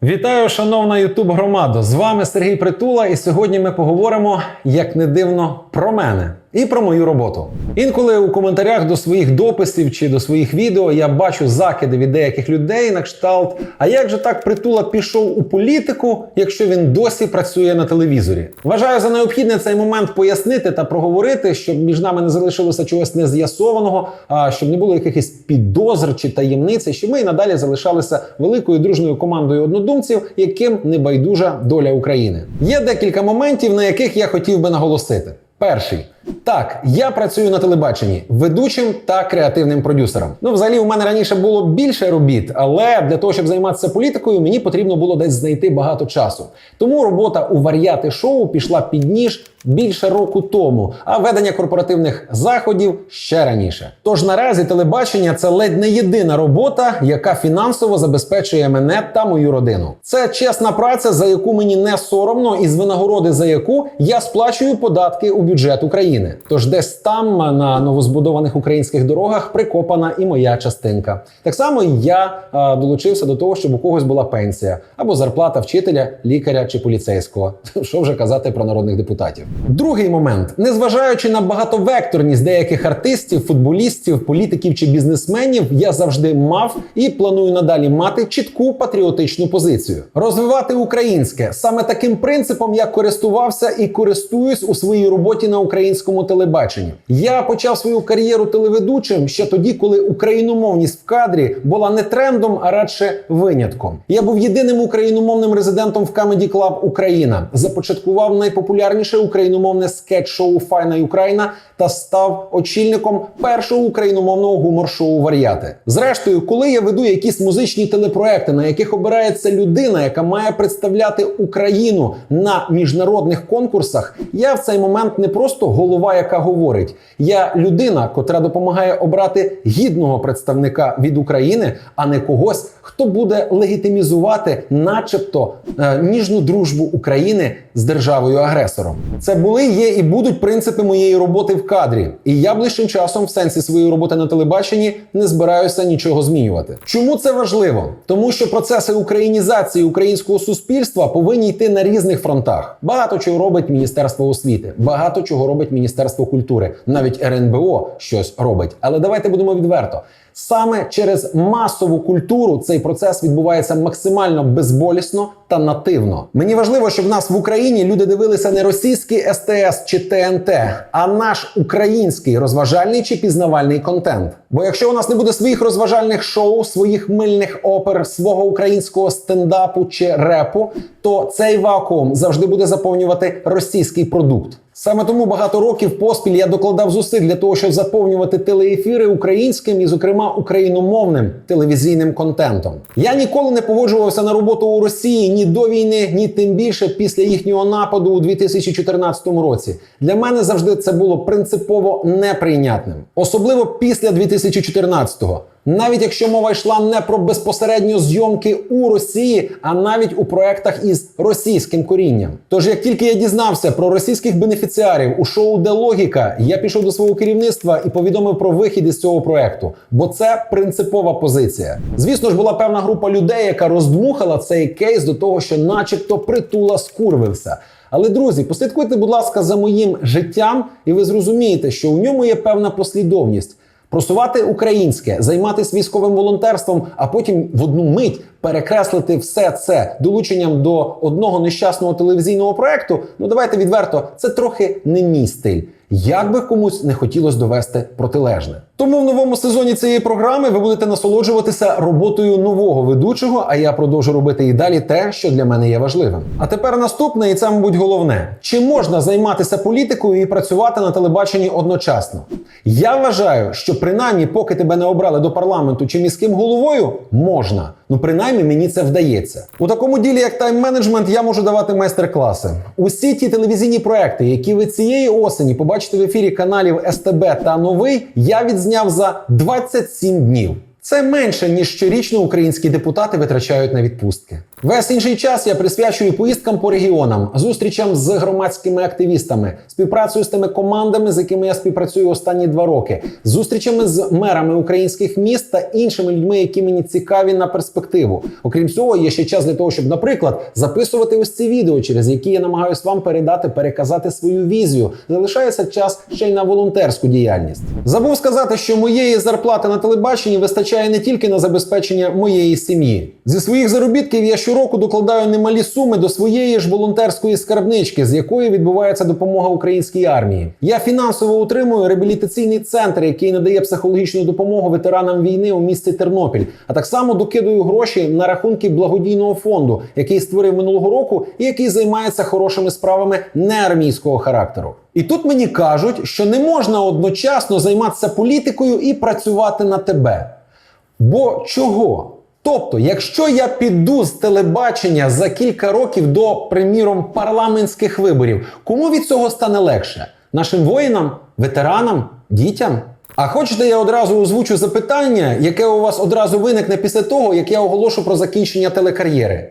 Вітаю, шановна ютуб-громадо! З вами Сергій Притула, і сьогодні ми поговоримо, як не дивно, про мене і про мою роботу. Інколи у коментарях до своїх дописів чи до своїх відео я бачу закиди від деяких людей на кшталт: а як же так Притула пішов у політику, якщо він досі працює на телевізорі? Вважаю за необхідне цей момент пояснити та проговорити, щоб між нами не залишилося чогось нез'ясованого, а щоб не було якихось підозр чи таємниць, щоб ми і надалі залишалися великою дружною командою однодумців, яким не байдужа доля України. Є декілька моментів, на яких я хотів би наголосити. Перший. Так, я працюю на телебаченні ведучим та креативним продюсером. Взагалі, у мене раніше було більше робіт, але для того, щоб займатися політикою, мені потрібно було десь знайти багато часу. Тому робота у варіати-шоу пішла під ніж більше року тому, а ведення корпоративних заходів ще раніше. Тож наразі телебачення – це ледь не єдина робота, яка фінансово забезпечує мене та мою родину. Це чесна праця, за яку мені не соромно, і з винагороди за яку я сплачую податки у бюджет України. Тож десь там, на новозбудованих українських дорогах, прикопана і моя частинка. Так само я долучився до того, щоб у когось була пенсія або зарплата вчителя, лікаря чи поліцейського. Що вже казати про народних депутатів. Другий момент. Незважаючи на багатовекторність деяких артистів, футболістів, політиків чи бізнесменів, я завжди мав і планую надалі мати чітку патріотичну позицію. Розвивати українське. Саме таким принципом я користувався і користуюсь у своїй роботі на українському телебаченні. Я почав свою кар'єру телеведучим ще тоді, коли україномовність в кадрі була не трендом, а радше винятком. Я був єдиним україномовним резидентом в Comedy Club Україна, започаткував найпопулярніше україномовне скетч-шоу «Файна Україна» та став очільником першого україномовного гумор-шоу «Варіати». Зрештою, коли я веду якісь музичні телепроекти, на яких обирається людина, яка має представляти Україну на міжнародних конкурсах, я в цей момент не просто голова, яка говорить. Я людина, котра допомагає обрати гідного представника від України, а не когось, хто буде легітимізувати начебто ніжну дружбу України з державою-агресором. Це були, є і будуть принципи моєї роботи в кадрі. І я ближчим часом в сенсі своєї роботи на телебаченні не збираюся нічого змінювати. Чому це важливо? Тому що процеси українізації українського суспільства повинні йти на різних фронтах. Багато чого робить Міністерство освіти, багато чого робить Міністерство культури, навіть РНБО щось робить. Але давайте будемо відверто. Саме через масову культуру цей процес відбувається максимально безболісно та нативно. Мені важливо, щоб в нас в Україні люди дивилися не російський СТС чи ТНТ, а наш український розважальний чи пізнавальний контент. Бо якщо у нас не буде своїх розважальних шоу, своїх мильних опер, свого українського стендапу чи репу, то цей вакуум завжди буде заповнювати російський продукт. Саме тому багато років поспіль я докладав зусиль для того, щоб заповнювати телеефіри українським і, зокрема, україномовним телевізійним контентом. Я ніколи не погоджувався на роботу у Росії ні до війни, ні тим більше після їхнього нападу у 2014 році. Для мене завжди це було принципово неприйнятним. Особливо після 2014-го. Навіть якщо мова йшла не про безпосередньо зйомки у Росії, а навіть у проектах із російським корінням. Тож, як тільки я дізнався про російських бенефіціарів у шоу «Де логіка», я пішов до свого керівництва і повідомив про вихід із цього проекту. Бо це принципова позиція. Звісно ж, була певна група людей, яка роздмухала цей кейс до того, що начебто Притула скурвився. Але, друзі, послідкуйте, будь ласка, за моїм життям, і ви зрозумієте, що у ньому є певна послідовність. Просувати українське, займатися військовим волонтерством, а потім в одну мить перекреслити все це долученням до одного нещасного телевізійного проекту, давайте відверто, це трохи не мій стиль. Як би комусь не хотілося довести протилежне. Тому в новому сезоні цієї програми ви будете насолоджуватися роботою нового ведучого, а я продовжу робити і далі те, що для мене є важливим. А тепер наступне, і це, мабуть, головне. Чи можна займатися політикою і працювати на телебаченні одночасно? Я вважаю, що принаймні, поки тебе не обрали до парламенту чи міським головою, можна. Принаймні, мені це вдається. У такому ділі, як тайм-менеджмент, я можу давати майстер-класи. Усі ті телевізійні проекти, які ви цієї осені побачите в ефірі каналів СТБ та Новий, я відзняв за 27 днів. Це менше, ніж щорічно українські депутати витрачають на відпустки. Весь інший час я присвячую поїздкам по регіонам, зустрічам з громадськими активістами, співпрацею з тими командами, з якими я співпрацюю останні 2 роки, зустрічами з мерами українських міст та іншими людьми, які мені цікаві на перспективу. Окрім цього, є ще час для того, щоб, наприклад, записувати ось ці відео, через які я намагаюся вам переказати свою візію. Залишається час ще й на волонтерську діяльність. Забув сказати, що моєї зарплати на телебаченні вистачає не тільки на забезпечення моєї сім'ї. Зі своїх заробітків я щороку докладаю немалі суми до своєї ж волонтерської скарбнички, з якої відбувається допомога українській армії. Я фінансово утримую реабілітаційний центр, який надає психологічну допомогу ветеранам війни у місті Тернопіль, а так само докидую гроші на рахунки благодійного фонду, який створив минулого року і який займається хорошими справами неармійського характеру. І тут мені кажуть, що не можна одночасно займатися політикою і працювати на тебе. Бо чого? Тобто, якщо я піду з телебачення за кілька років до, приміром, парламентських виборів, кому від цього стане легше? Нашим воїнам? Ветеранам? Дітям? А хочете, я одразу озвучу запитання, яке у вас одразу виникне після того, як я оголошу про закінчення телекар'єри?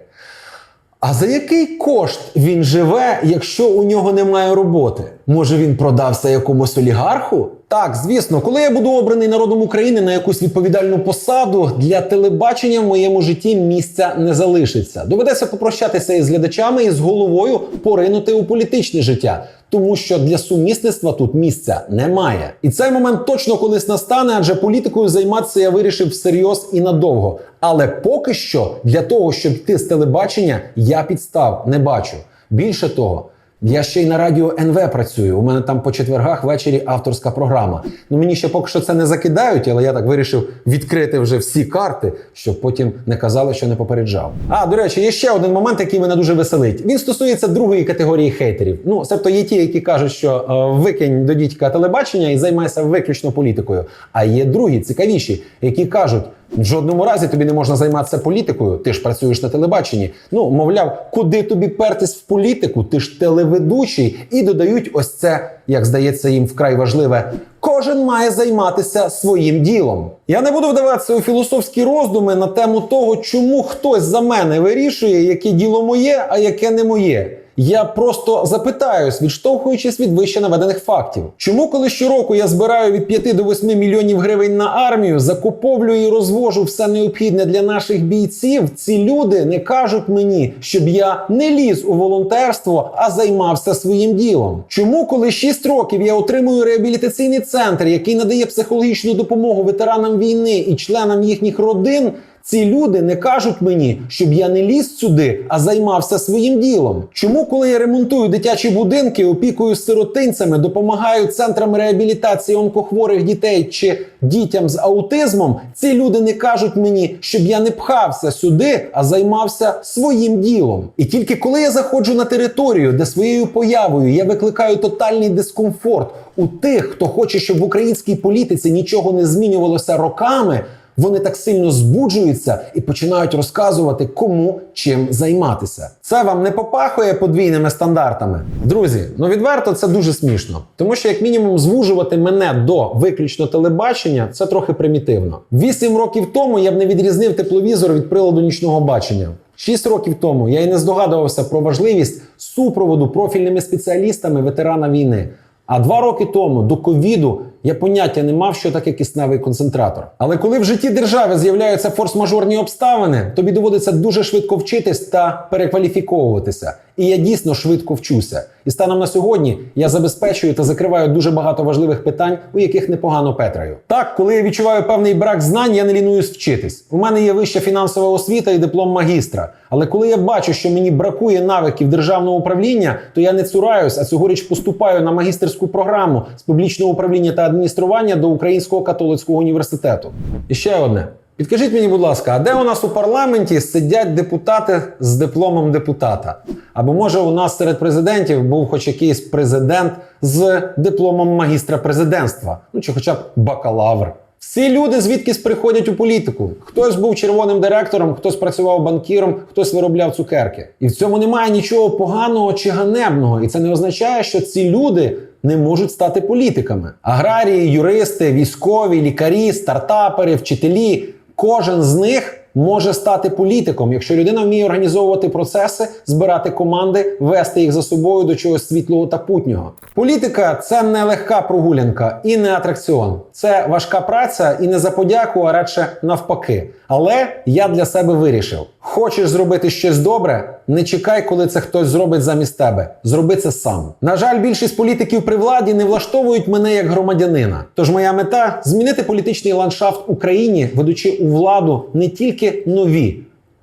А за який кошт він живе, якщо у нього немає роботи? Може, він продався якомусь олігарху? Так, звісно, коли я буду обраний народом України на якусь відповідальну посаду, для телебачення в моєму житті місця не залишиться. Доведеться попрощатися із глядачами і з головою поринути у політичне життя. Тому що для сумісництва тут місця немає. І цей момент точно колись настане, адже політикою займатися я вирішив всерйоз і надовго. Але поки що, для того, щоб йти з телебачення, я підстав не бачу. Більше того, я ще й на радіо НВ працюю. У мене там по четвергах ввечері авторська програма. Ну мені ще поки що це не закидають, але я так вирішив відкрити вже всі карти, щоб потім не казали, що не попереджав. А, до речі, є ще один момент, який мене дуже веселить. Він стосується другої категорії хейтерів. Ну, тобто є ті, які кажуть, що викинь до дідька телебачення і займайся виключно політикою. А є другі, цікавіші, які кажуть, в жодному разі тобі не можна займатися політикою, ти ж працюєш на телебаченні. Ну, мовляв, куди тобі пертись в політику, ти ж телеведучий. І додають ось це, як здається їм вкрай важливе, кожен має займатися своїм ділом. Я не буду вдаватися у філософські роздуми на тему того, чому хтось за мене вирішує, яке діло моє, а яке не моє. Я просто запитаюсь, відштовхуючись від вище наведених фактів. Чому, коли щороку я збираю від 5 до 8 мільйонів гривень на армію, закуповлюю і розвожу все необхідне для наших бійців, ці люди не кажуть мені, щоб я не ліз у волонтерство, а займався своїм ділом? Чому, коли 6 років я отримую реабілітаційний центр, який надає психологічну допомогу ветеранам війни і членам їхніх родин, ці люди не кажуть мені, щоб я не ліз сюди, а займався своїм ділом? Чому, коли я ремонтую дитячі будинки, опікую сиротинцями, допомагаю центрам реабілітації онкохворих дітей чи дітям з аутизмом, ці люди не кажуть мені, щоб я не пхався сюди, а займався своїм ділом? І тільки коли я заходжу на територію, де своєю появою я викликаю тотальний дискомфорт у тих, хто хоче, щоб в українській політиці нічого не змінювалося роками, вони так сильно збуджуються і починають розказувати, кому чим займатися. Це вам не попахує подвійними стандартами? Друзі, ну відверто це дуже смішно. Тому що, як мінімум, звужувати мене до виключно телебачення – це трохи примітивно. 8 років тому я б не відрізнив тепловізор від приладу нічного бачення. 6 років тому я й не здогадувався про важливість супроводу профільними спеціалістами ветерана війни. А 2 роки тому, до ковіду, я поняття не мав, що таке кисневий концентратор. Але коли в житті держави з'являються форс-мажорні обставини, тобі доводиться дуже швидко вчитись та перекваліфіковуватися. І я дійсно швидко вчуся. І станом на сьогодні я забезпечую та закриваю дуже багато важливих питань, у яких непогано петраю. Так, коли я відчуваю певний брак знань, я не лінуюсь вчитись. У мене є вища фінансова освіта і диплом магістра. Але коли я бачу, що мені бракує навиків державного управління, то я не цураюсь, а цьогоріч поступаю на магістерську програму з публічного управління та адміністрування до Українського католицького університету. І ще одне. Підкажіть мені, будь ласка, а де у нас у парламенті сидять депутати з дипломом депутата? Або може у нас серед президентів був хоч якийсь президент з дипломом магістра президентства? Ну чи хоча б бакалавр? Всі люди звідкись приходять у політику. Хтось був червоним директором, хтось працював банкіром, хтось виробляв цукерки. І в цьому немає нічого поганого чи ганебного. І це не означає, що ці люди не можуть стати політиками. Аграрії, юристи, військові, лікарі, стартапери, вчителі – Кожен з них може стати політиком, якщо людина вміє організовувати процеси, збирати команди, вести їх за собою до чогось світлого та путнього. Політика – це не легка прогулянка і не атракціон. Це важка праця і не за подяку, а радше навпаки. Але я для себе вирішив. Хочеш зробити щось добре? Не чекай, коли це хтось зробить замість тебе. Зроби це сам. На жаль, більшість політиків при владі не влаштовують мене як громадянина. Тож моя мета – змінити політичний ландшафт в Україні, ведучи у владу не тільки нові,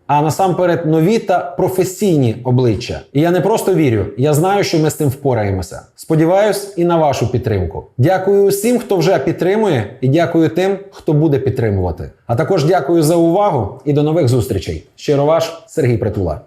а насамперед нові та професійні обличчя. І я не просто вірю, я знаю, що ми з цим впораємося. Сподіваюсь і на вашу підтримку. Дякую усім, хто вже підтримує, і дякую тим, хто буде підтримувати. А також дякую за увагу і до нових зустрічей. Щиро ваш Сергій Притула.